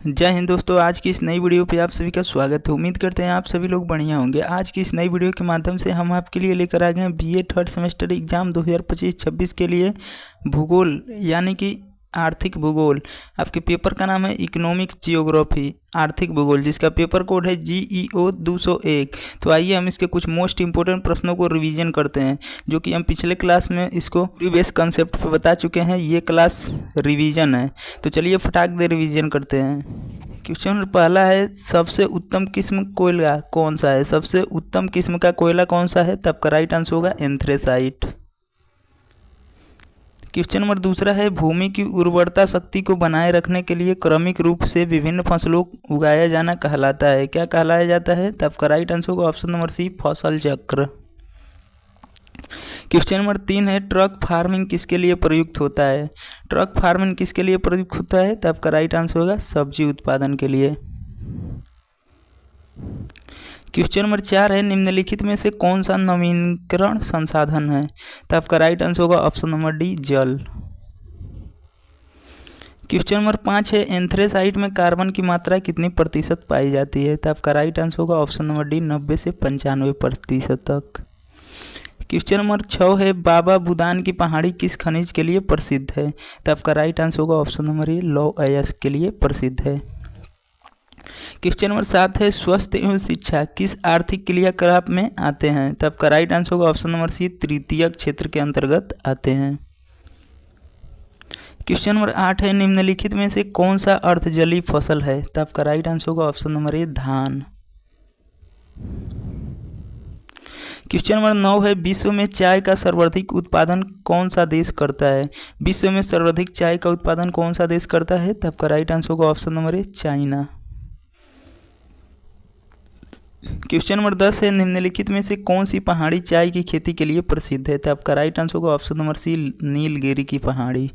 जय हिंद दोस्तों, आज की इस नई वीडियो पे आप सभी का स्वागत है। उम्मीद करते हैं आप सभी लोग बढ़िया होंगे। आज की इस नई वीडियो के माध्यम से हम आपके लिए लेकर आ गए हैं बीए थर्ड सेमेस्टर एग्जाम 2025-26 के लिए भूगोल यानी कि आर्थिक भूगोल। आपके पेपर का नाम है इकोनॉमिक्स जियोग्राफी आर्थिक भूगोल, जिसका पेपर कोड है GEO 201। तो आइए हम इसके कुछ मोस्ट इंपोर्टेंट प्रश्नों को रिवीजन करते हैं, जो कि हम पिछले क्लास में इसको प्रीवियस कंसेप्ट पे बता चुके हैं। ये क्लास रिवीजन है, तो चलिए फटाक दे रिवीजन करते हैं। क्वेश्चन पहला है, सबसे उत्तम किस्म कोयला कौन सा है? सबसे उत्तम किस्म का कोयला कौन सा है? तब का राइट आंसर होगा एंथ्रेसाइट। क्वेश्चन नंबर दूसरा है, भूमि की उर्वरता शक्ति को बनाए रखने के लिए क्रमिक रूप से विभिन्न फसलों को उगाया जाना कहलाता है। क्या कहलाया जाता है? तब का राइट आंसर होगा ऑप्शन नंबर सी, फसल चक्र। क्वेश्चन नंबर 3 है, ट्रक फार्मिंग किसके लिए प्रयुक्त होता है? ट्रक फार्मिंग किसके लिए प्रयुक्त होता है? तब का राइट आंसर होगा सब्जी उत्पादन के लिए। क्वेश्चन नंबर 4 है, निम्नलिखित में से कौन सा नवीनीकरण संसाधन है? तो आपका राइट आंसर होगा ऑप्शन नंबर डी, जल। क्वेश्चन नंबर 5 है, एंथ्रेसाइट में कार्बन की मात्रा कितनी प्रतिशत पाई जाती है? तो आपका राइट आंसर होगा ऑप्शन नंबर डी, 90 से 95% तक। क्वेश्चन नंबर 6 है, बाबा बुदान की पहाड़ी किस खनिज के लिए प्रसिद्ध है? तो आपका राइट आंसर होगा ऑप्शन नंबर ए, लौह अयस्क के लिए प्रसिद्ध है। क्वेश्चन नंबर 7 है, स्वास्थ्य एवं शिक्षा किस आर्थिक क्रियाकलाप में आते हैं? तब का राइट आंसर होगा ऑप्शन नंबर सी, तृतीयक क्षेत्र के अंतर्गत आते हैं। क्वेश्चन नंबर 8 है, निम्नलिखित में से कौन सा अर्धजलीय फसल है? तब का राइट आंसर होगा ऑप्शन नंबर ए, धान। क्वेश्चन नंबर 9 है, विश्व में चाय का सर्वाधिक उत्पादन कौन सा देश करता है? विश्व में सर्वाधिक चाय का उत्पादन कौन सा देश करता है? तब का राइट आंसर होगा ऑप्शन नंबर ए, चाइना। क्वेश्चन नंबर 10 है, निम्नलिखित में से कौन सी पहाड़ी चाय की खेती के लिए प्रसिद्ध है? तो आपका राइट आंसर होगा ऑप्शन नंबर सी, नीलगिरी की पहाड़ी।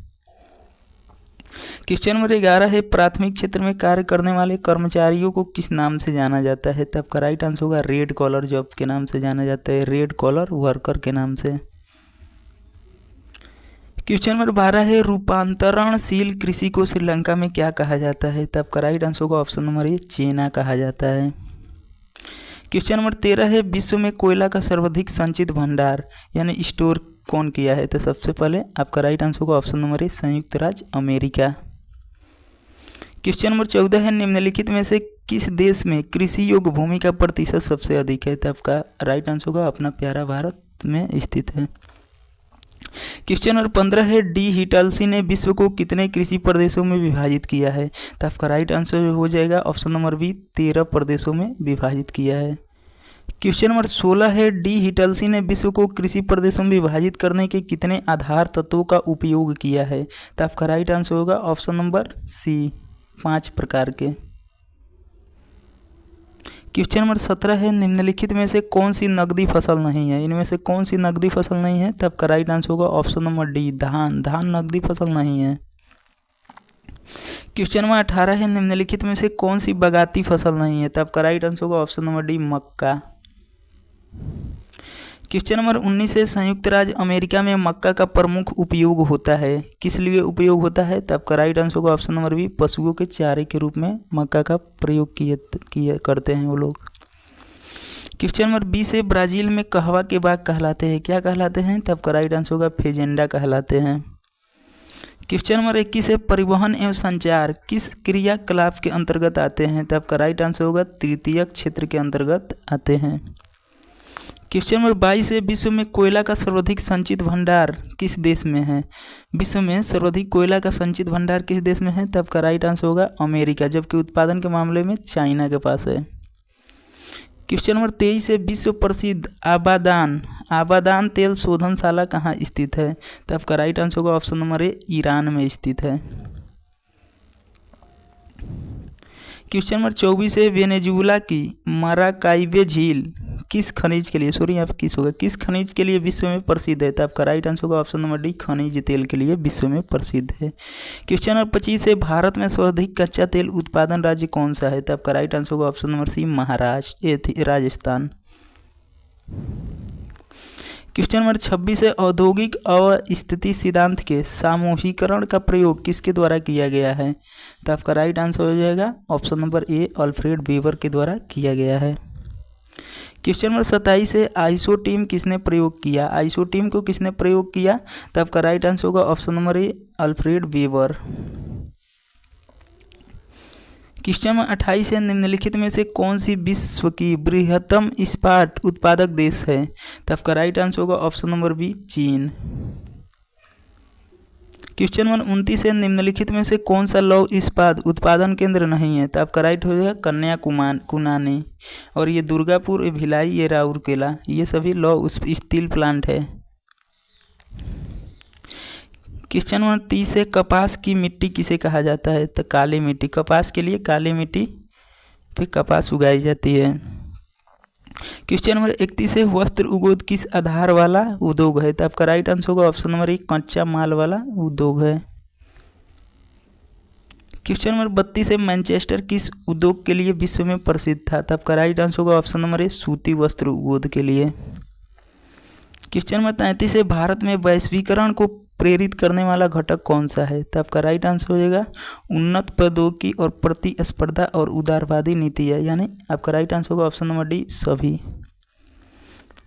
क्वेश्चन नंबर 11 है, प्राथमिक क्षेत्र में कार्य करने वाले कर्मचारियों को किस नाम से जाना जाता है? तो आपका राइट आंसर होगा रेड कॉलर जॉब के नाम से जाना जाता है, रेड कॉलर वर्कर के नाम से। क्वेश्चन नंबर 12 है, रूपांतरणशील कृषि को श्रीलंका में क्या कहा जाता है? तो आपका राइट आंसर होगा ऑप्शन नंबर ए, चेना कहा जाता है। क्वेश्चन नंबर 13 है, विश्व में कोयला का सर्वाधिक संचित भंडार यानी स्टोर कौन किया है? तो सबसे पहले आपका राइट आंसर होगा ऑप्शन नंबर ए, संयुक्त राज्य अमेरिका। क्वेश्चन नंबर 14 है, निम्नलिखित में से किस देश में कृषि योग्य भूमि का प्रतिशत सबसे अधिक है? तो आपका राइट आंसर होगा अपना प्यारा भारत में स्थित है। क्वेश्चन नंबर 15 है, डी हिटलसी ने विश्व को कितने कृषि प्रदेशों में विभाजित किया है? तो आपका राइट आंसर हो जाएगा ऑप्शन नंबर बी, 13 प्रदेशों में विभाजित किया है। क्वेश्चन नंबर 16 है, डी हिटलसी ने विश्व को कृषि प्रदेशों में विभाजित करने के कितने आधार तत्वों का उपयोग किया है? तो आपका राइट आंसर होगा ऑप्शन नंबर सी, 5 प्रकार के। क्वेश्चन नंबर 17 है, निम्नलिखित में से कौन सी नकदी फसल नहीं है? इनमें से कौन सी नकदी फसल नहीं है? तब का राइट आंसर होगा ऑप्शन नंबर डी, धान। धान नकदी फसल नहीं है। क्वेश्चन नंबर 18 है, निम्नलिखित में से कौन सी बगाती फसल नहीं है? तब का राइट आंसर होगा ऑप्शन नंबर डी, मक्का। क्वेश्चन नंबर 19 है, संयुक्त राज्य अमेरिका में मक्का का प्रमुख उपयोग होता है, किस लिए उपयोग होता है? तब का राइट आंसर होगा ऑप्शन नंबर बी, पशुओं के चारे के रूप में मक्का का प्रयोग किए करते हैं वो लोग। क्वेश्चन नंबर 20 है, ब्राजील में कहवा के बाग कहलाते हैं, क्या कहलाते हैं? तब का राइट आंसर होगा फेजेंडा कहलाते हैं। क्वेश्चन नंबर 21 है, परिवहन एवं संचार किस क्रियाकलाप के अंतर्गत आते हैं? तब का राइट आंसर होगा तृतीयक क्षेत्र के अंतर्गत आते हैं। क्वेश्चन नंबर 22 है, विश्व में कोयला का सर्वाधिक संचित भंडार किस देश में है? विश्व में सर्वाधिक कोयला का संचित भंडार किस देश में है? तब का राइट आंसर होगा अमेरिका, जबकि उत्पादन के मामले में चाइना के पास है। क्वेश्चन नंबर 23 है, विश्व प्रसिद्ध आबादान तेल शोधनशाला कहाँ स्थित है? तब का राइट आंसर होगा ऑप्शन नंबर ए, ईरान में स्थित है। क्वेश्चन नंबर 24 है, वेनेजुएला की मराकाइबे झील किस खनिज के लिए किस खनिज के लिए विश्व में प्रसिद्ध है? तो आपका राइट आंसर होगा ऑप्शन नंबर डी, खनिज तेल के लिए विश्व में प्रसिद्ध है। क्वेश्चन नंबर 25 है, भारत में सर्वाधिक कच्चा तेल उत्पादन राज्य कौन सा है? तो आपका राइट आंसर होगा option number C, Maharashtra, Rajasthan. Question number 26 है, औद्योगिक अवस्थिति सिद्धांत के सामूहिकरण का प्रयोग किसके द्वारा किया गया है? तो आपका राइट आंसर हो जाएगा ऑप्शन नंबर ए, अल्फ्रेड वेबर के द्वारा किया गया है। क्वेश्चन नंबर 27 है, आइसोटीम किसने प्रयोग किया? आइसोटीम को किसने प्रयोग किया? तो आपका राइट आंसर होगा ऑप्शन नंबर ए, अल्फ्रेड वेबर। क्वेश्चन नंबर 28 है, निम्नलिखित में से कौन सी विश्व की बृहत्तम इस्पात उत्पादक देश है? तो आपका राइट आंसर होगा ऑप्शन नंबर बी, चीन। क्वेश्चन नंबर 29 है, निम्नलिखित में से कौन सा लौह इस्पात उत्पादन केंद्र नहीं है? तो आपका राइट हो जाएगा कन्याकुमारी। और ये दुर्गापुर, ये भिलाई, ये राउरकेला, ये सभी लौह स्टील प्लांट है। क्वेश्चन नंबर 30 है, कपास की मिट्टी किसे कहा जाता है? तो काली मिट्टी। कपास के लिए काली मिट्टी पे कपास उगाई जाती है। क्वेश्चन नंबर 31 है, वस्त्र उद्योग किस आधार वाला उद्योग है? तो आपका राइट आंसर होगा ऑप्शन नंबर ए, कच्चा माल वाला उद्योग है। क्वेश्चन नंबर 32 है, मैनचेस्टर किस उद्योग के लिए विश्व में प्रसिद्ध था? तो आपका राइट आंसर होगा ऑप्शन नंबर ए, सूती वस्त्र उद्योग के लिए। क्वेश्चन नंबर 33 है, भारत में वैश्वीकरण को प्रेरित करने वाला घटक कौन सा है? तो आपका राइट आंसर हो जाएगा उन्नत प्रौद्योगिकी और प्रतिस्पर्धा और उदारवादी नीति है, यानी आपका राइट आंसर होगा ऑप्शन नंबर डी, सभी।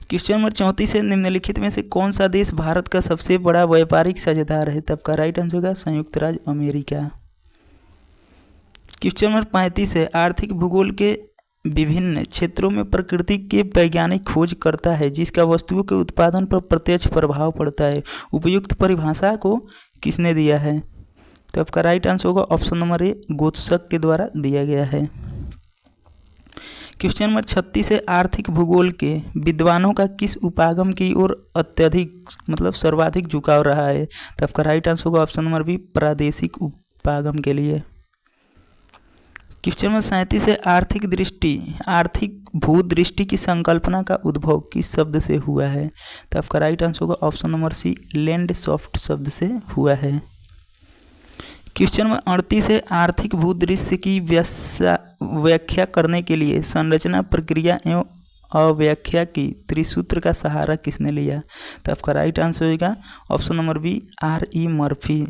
क्वेश्चन नंबर 34 है, निम्नलिखित में से कौन सा देश भारत का सबसे बड़ा व्यापारिक साझेदार है? तो आपका राइट आंसर होगा संयुक्त राज्य अमेरिका। क्वेश्चन नंबर 35 है, आर्थिक भूगोल के विभिन्न क्षेत्रों में प्रकृति के वैज्ञानिक खोज करता है जिसका वस्तुओं के उत्पादन पर प्रत्यक्ष प्रभाव पड़ता है। उपयुक्त परिभाषा को किसने दिया है? तो आपका राइट आंसर होगा ऑप्शन नंबर ए, गोत्सक के द्वारा दिया गया है। क्वेश्चन नंबर 36 है, आर्थिक भूगोल के विद्वानों का किस उपागम की ओर अत्यधिक सर्वाधिक झुकाव रहा है? तो आपका राइट आंसर होगा ऑप्शन नंबर बी, प्रादेशिक उपागम के लिए। क्वेश्चन नंबर 37 है, आर्थिक भूदृष्टि की संकल्पना का उद्भव किस शब्द से हुआ है? तो आपका राइट आंसर होगा option number C, Landschaft शब्द से हुआ है। क्वेश्चन नंबर 38 है, आर्थिक भूदृश्य की व्याख्या करने के लिए संरचना, प्रक्रिया एवं अव्याख्या की त्रिसूत्र का सहारा किसने लिया? तो आपका राइट आंसर होगा option number B, R.E. Murphy.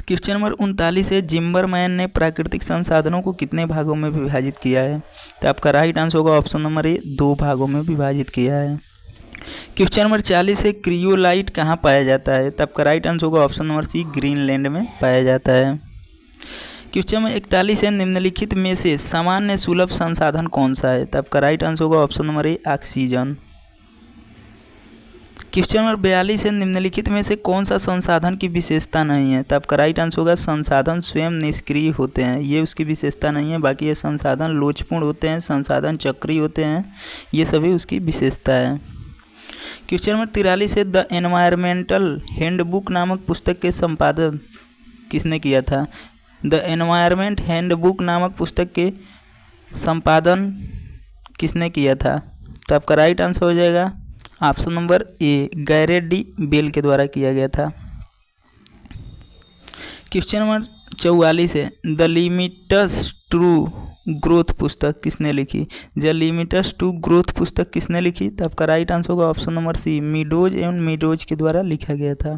Question number 39 है, जिम्बरमैन ने प्राकृतिक संसाधनों को कितने भागों में विभाजित किया है? तो आपका राइट आंसर होगा ऑप्शन नंबर ए, 2 भागों में विभाजित किया है। क्वेश्चन नंबर 40 है, क्रियोलाइट कहाँ पाया जाता है? तो आपका राइट आंसर होगा ऑप्शन नंबर सी, ग्रीनलैंड में पाया जाता है। क्वेश्चन नंबर 41 है, निम्नलिखित में से सामान्य सुलभ संसाधन कौन सा है? तो आपका राइट आंसर होगा ऑप्शन नंबर ए, ऑक्सीजन। क्वेश्चन नंबर 42 है, निम्नलिखित में से कौन सा संसाधन की विशेषता नहीं है? तो आपका राइट आंसर होगा संसाधन स्वयं निष्क्रिय होते हैं, ये उसकी विशेषता नहीं है। बाकी ये संसाधन लोचपूर्ण होते हैं, संसाधन चक्रीय होते हैं, ये सभी उसकी विशेषता है। क्वेश्चन नंबर 43 है, द एनवायरमेंटल हैंडबुक नामक पुस्तक के संपादन किसने किया था? द एनवायरमेंट हैंडबुक नामक पुस्तक के संपादन किसने किया था? तो आपका राइट आंसर हो जाएगा option number A, Garrett D Bell के द्वारा किया गया था। क्वेश्चन नंबर 44 है, द लिमिट्स टू ग्रोथ पुस्तक किसने लिखी? द लिमिट्स टू ग्रोथ पुस्तक किसने लिखी? तो आपका राइट आंसर होगा ऑप्शन नंबर सी, मीडोज एवं मीडोज के द्वारा लिखा गया था।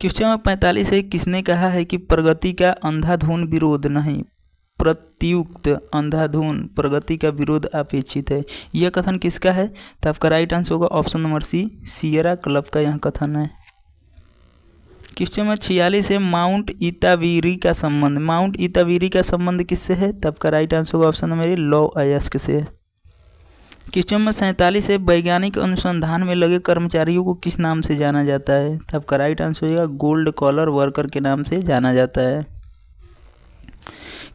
क्वेश्चन नंबर 45 है, किसने कहा है कि प्रगति का अंधाधुंध विरोध नहीं, प्रत्युक्त अंधाधुंध प्रगति का विरोध अपेक्षित है? यह कथन किसका है? तो आपका राइट आंसर होगा option number C, Sierra Club का यह कथन है। क्वेश्चन नंबर 46 है, माउंट इतावीरी का संबंध किससे है? तो आपका राइट आंसर होगा ऑप्शन नंबर ए, लौ अयस्क से। क्वेश्चन नंबर 47 है, वैज्ञानिक अनुसंधान में लगे कर्मचारियों को किस नाम से जाना जाता है? तो आपका राइट आंसर होगा गोल्ड कॉलर वर्कर के नाम से जाना जाता है।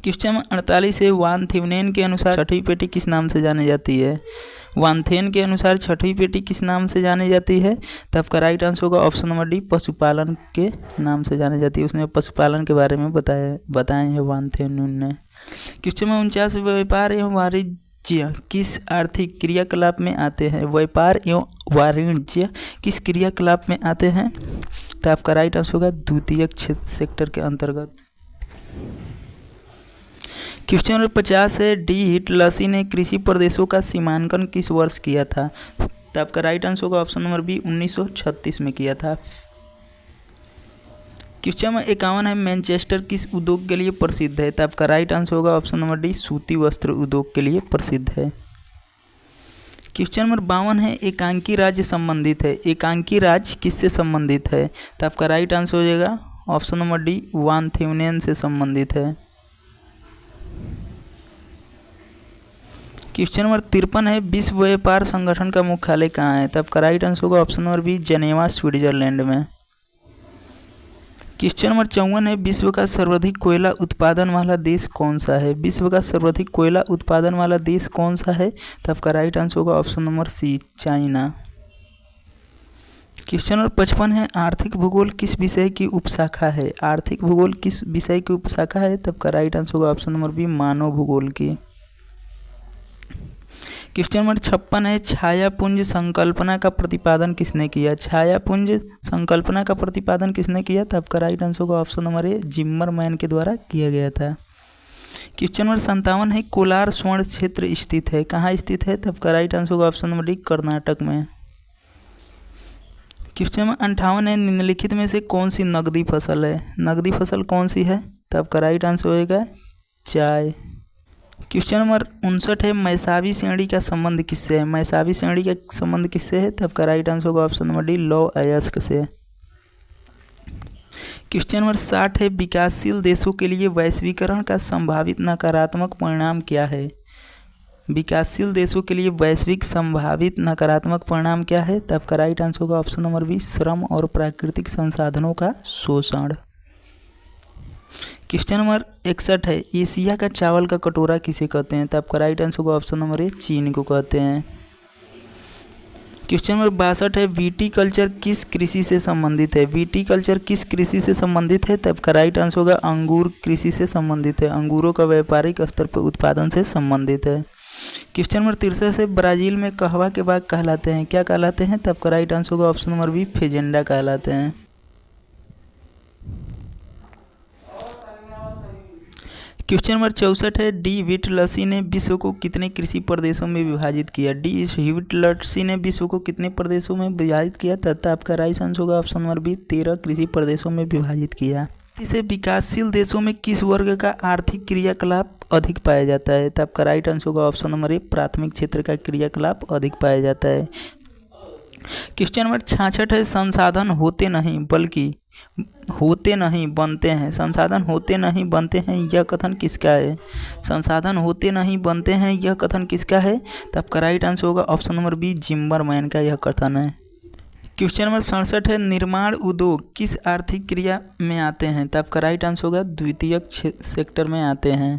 क्वेश्चन नंबर 48 है, वान थीवेनेन के अनुसार छठवीं पेटी किस नाम से जानी जाती है? वानथेन के अनुसार छठवीं पेटी किस नाम से जानी जाती है? तो आपका राइट आंसर होगा ऑप्शन नंबर डी, पशुपालन के नाम से जानी जाती है। उसने पशुपालन के बारे में बताए हैं वानथेन ने। क्वेश्चन नंबर 49, व्यापार एवं वाणिज्य किस आर्थिक क्रियाकलाप में आते हैं? व्यापार एवं वाणिज्य किस क्रियाकलाप में आते हैं? तो आपका राइट आंसर होगा द्वितीयक सेक्टर के अंतर्गत। क्वेश्चन नंबर 50 है, डी हिटलसी ने कृषि प्रदेशों का सीमांकन किस वर्ष किया था? तो आपका राइट आंसर होगा ऑप्शन नंबर बी 1936 में किया था। क्वेश्चन नंबर 51 है, मैनचेस्टर किस उद्योग के लिए प्रसिद्ध है? तो आपका राइट आंसर होगा ऑप्शन नंबर डी, सूती वस्त्र उद्योग के लिए प्रसिद्ध है। क्वेश्चन नंबर 52 है, एकांकी राज्य संबंधित है। एकांकी राज्य किससे संबंधित है? तो आपका राइट आंसर हो जाएगा ऑप्शन नंबर डी, वान थ्यूनेन से संबंधित है। क्वेश्चन नंबर 53 है, विश्व व्यापार संगठन का मुख्यालय कहाँ है? तो आपका राइट आंसर होगा option number B, Geneva Switzerland में। क्वेश्चन नंबर 54 है, विश्व का सर्वाधिक कोयला उत्पादन वाला देश कौन सा है? विश्व का सर्वाधिक कोयला उत्पादन वाला देश कौन सा है? तो आपका राइट आंसर होगा option number C, China. Question number 55 है, आर्थिक भूगोल किस विषय की उपशाखा है? आर्थिक भूगोल किस विषय की उपशाखा है? तो आपका राइट आंसर होगा ऑप्शन नंबर बी, मानव भूगोल की। क्वेश्चन नंबर 56 है, छायापुंज संकल्पना का प्रतिपादन किसने किया? छायापुंज संकल्पना का प्रतिपादन किसने किया? तो आपका राइट आंसर होगा ऑप्शन नंबर ए, जिम्मरमैन के द्वारा किया गया था। क्वेश्चन नंबर 57 है, कोलार स्वर्ण क्षेत्र स्थित है, कहाँ स्थित है? तो आपका राइट आंसर होगा ऑप्शन नंबर डी, कर्नाटक में। क्वेश्चन नंबर 58 है, निम्नलिखित में से कौन सी नकदी फसल है? नकदी फसल कौन सी है? तो आपका राइट आंसर होगा चाय। क्वेश्चन नंबर 59 है, मैसावी श्रेणी का संबंध किससे है? मैसावी श्रेणी का संबंध किससे है? तो आपका राइट आंसर होगा ऑप्शन नंबर डी, लौ अयस्क से। क्वेश्चन नंबर 60 है, विकासशील देशों के लिए वैश्वीकरण का संभावित नकारात्मक परिणाम क्या है? विकासशील देशों के लिए वैश्विक संभावित नकारात्मक परिणाम क्या है? तो आपका राइट आंसर होगा ऑप्शन नंबर बी, श्रम और प्राकृतिक संसाधनों का शोषण। क्वेश्चन नंबर 61 है, एशिया का चावल का कटोरा किसे कहते हैं? तो आपका राइट आंसर होगा ऑप्शन नंबर ए, चीन को कहते हैं। क्वेश्चन नंबर 62 है, विटीकल्चर किस कृषि से संबंधित है? विटीकल्चर किस कृषि से संबंधित है? तो आपका राइट आंसर होगा अंगूर कृषि से संबंधित है, अंगूरों का व्यापारिक स्तर पर उत्पादन से संबंधित है। क्वेश्चन नंबर 63 है, ब्राजील में कहवा के बाग कहलाते हैं, क्या कहलाते हैं? तो आपका राइट आंसर होगा ऑप्शन नंबर बी, फेजेंडा कहलाते हैं। क्वेश्चन नंबर 64 है, डी विटलसी ने विश्व को कितने कृषि प्रदेशों में विभाजित किया? डी विटलसी ने विश्व को कितने प्रदेशों में विभाजित किया? तथा आपका राइट आंसर होगा ऑप्शन नंबर बी, 13 कृषि प्रदेशों में विभाजित किया। इसे विकासशील देशों में किस वर्ग का आर्थिक क्रियाकलाप अधिक पाया जाता है? तो आपका राइट आंसर होगा ऑप्शन नंबर ए, प्राथमिक क्षेत्र का क्रियाकलाप अधिक पाया जाता है। क्वेश्चन नंबर 66 है, संसाधन होते नहीं बनते हैं। संसाधन होते नहीं बनते हैं, यह कथन किसका है? संसाधन होते नहीं बनते हैं, यह कथन किसका है? तो आपका राइट आंसर होगा ऑप्शन नंबर बी, जिम्मरमैन का यह कथन है। क्वेश्चन नंबर 67 है, निर्माण उद्योग किस आर्थिक क्रिया में आते हैं? तो आपका राइट आंसर होगा द्वितीयक सेक्टर में आते हैं।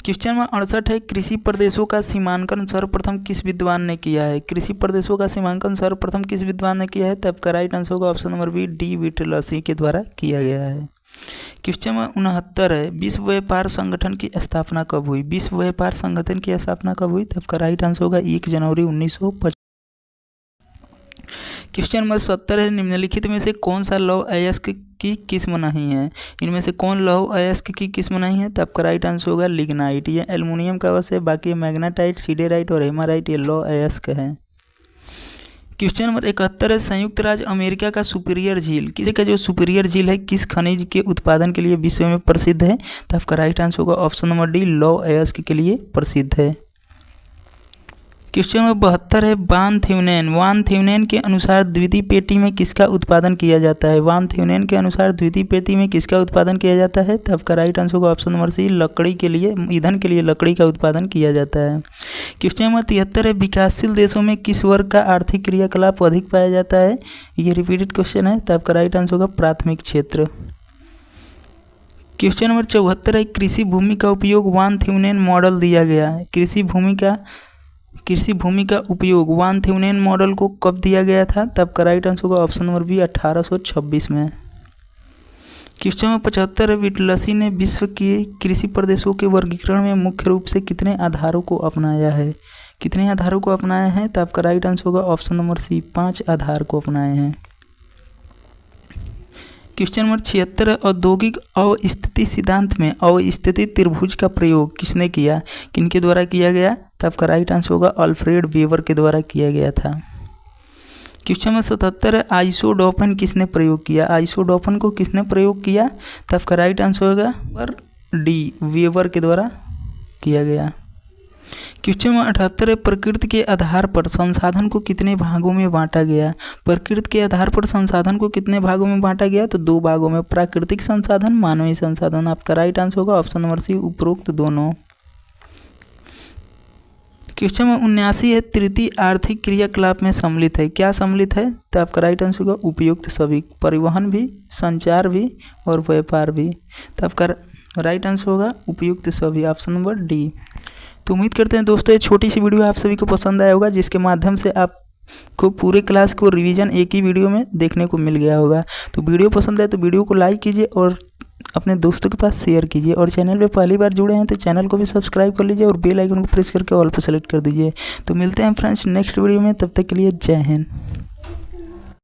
क्वेश्चन नंबर 68 है, कृषि प्रदेशों का सीमांकन सर्वप्रथम किस विद्वान ने किया है? कृषि प्रदेशों का सीमांकन सर्वप्रथम किस विद्वान ने किया है? तब का राइट आंसर होगा ऑप्शन नंबर बी, डी विटलसी के द्वारा किया गया है। क्वेश्चन नंबर 69 है, विश्व व्यापार संगठन की स्थापना कब हुई? विश्व व्यापार संगठन की स्थापना कब हुई? तब का राइट आंसर होगा 1 जनवरी 1950। क्वेश्चन नंबर 70 है, निम्नलिखित में से कौन सा लौह अयस्क की किस्म नहीं है? इनमें से कौन लौह अयस्क की किस्म नहीं है? तो आपका राइट आंसर होगा लिग्नाइट। ये एल्युमिनियम का अवश्य, बाकी मैग्नेटाइट, सिडेराइट और हेमाराइट ये लौह अयस्क है। क्वेश्चन नंबर 71 है, संयुक्त राज्य अमेरिका का सुपीरियर झील, किसी का जो सुपीरियर झील है किस खनिज के उत्पादन के लिए विश्व में प्रसिद्ध है? तो आपका राइट आंसर होगा ऑप्शन नंबर डी, लौह अयस्क के लिए प्रसिद्ध है। क्वेश्चन नंबर 72 है, वान थ्यूनेन के अनुसार द्वितीय पेटी में किसका उत्पादन किया जाता है? वान थ्यूनेन के अनुसार द्वितीय पेटी में किसका उत्पादन किया जाता है? तो आपका राइट आंसर होगा ऑप्शन नंबर सी, लकड़ी के लिए, ईंधन के लिए लकड़ी का उत्पादन किया जाता है। क्वेश्चन नंबर 73 है, विकासशील देशों में किस वर्ग का आर्थिक क्रियाकलाप अधिक पाया जाता है? ये रिपीटेड क्वेश्चन है, तो आपका राइट आंसर होगा प्राथमिक क्षेत्र। क्वेश्चन नंबर 74 है, कृषि भूमि का उपयोग वान थ्यूनेन मॉडल दिया गया है। कृषि भूमि का उपयोग वान थ्यूनेन मॉडल को कब दिया गया था? तब का राइट आंसर होगा ऑप्शन नंबर बी, 1826 में। क्वेश्चन नंबर 75 है, विटलसी ने विश्व के कृषि प्रदेशों के वर्गीकरण में मुख्य रूप से कितने आधारों को अपनाया है? कितने आधारों को अपनाया है? तो आपका राइट आंसर होगा ऑप्शन नंबर सी, 5 आधार को अपनाए हैं। क्वेश्चन नंबर 76 है, औद्योगिक अवस्थिति सिद्धांत में अवस्थिति त्रिभुज का प्रयोग किसने किया? किनके द्वारा किया गया? तो आपका राइट आंसर होगा अल्फ्रेड वेबर के द्वारा किया गया था। क्वेश्चन नंबर 77 है, आइसोडोपन किसने प्रयोग किया? आइसोडोपन को किसने प्रयोग किया? तो आपका राइट आंसर होगा पर डी, वेबर के द्वारा किया गया। क्वेश्चन नंबर 78 है, प्रकृति के आधार पर संसाधन को कितने भागों में बांटा गया? प्रकृति के आधार पर संसाधन को कितने भागों में बांटा गया? तो 2 भागों में, प्राकृतिक संसाधन, मानवीय संसाधन। आपका राइट आंसर होगा ऑप्शन नंबर सी, उपरोक्त दोनों। क्वेश्चन नंबर 79 है, तृतीय आर्थिक क्रियाकलाप में सम्मिलित है, क्या सम्मिलित है? तो आपका राइट आंसर होगा उपयुक्त सभी, परिवहन भी, संचार भी और व्यापार भी। तो आपका राइट आंसर होगा उपयुक्त सभी, ऑप्शन नंबर डी। तो उम्मीद करते हैं दोस्तों ये छोटी सी वीडियो आप सभी को पसंद आया होगा, जिसके माध्यम से आपको पूरे क्लास को रिवीजन एक ही वीडियो में देखने को मिल गया होगा। तो वीडियो पसंद आए तो वीडियो को लाइक कीजिए और अपने दोस्तों के पास शेयर कीजिए, और चैनल पे पहली बार जुड़े हैं तो चैनल को भी सब्सक्राइब कर लीजिए और बेल आइकन को प्रेस करके ऑल पर सेलेक्ट कर दीजिए। तो मिलते हैं फ्रेंड्स नेक्स्ट वीडियो में, तब तक के लिए जय हिंद।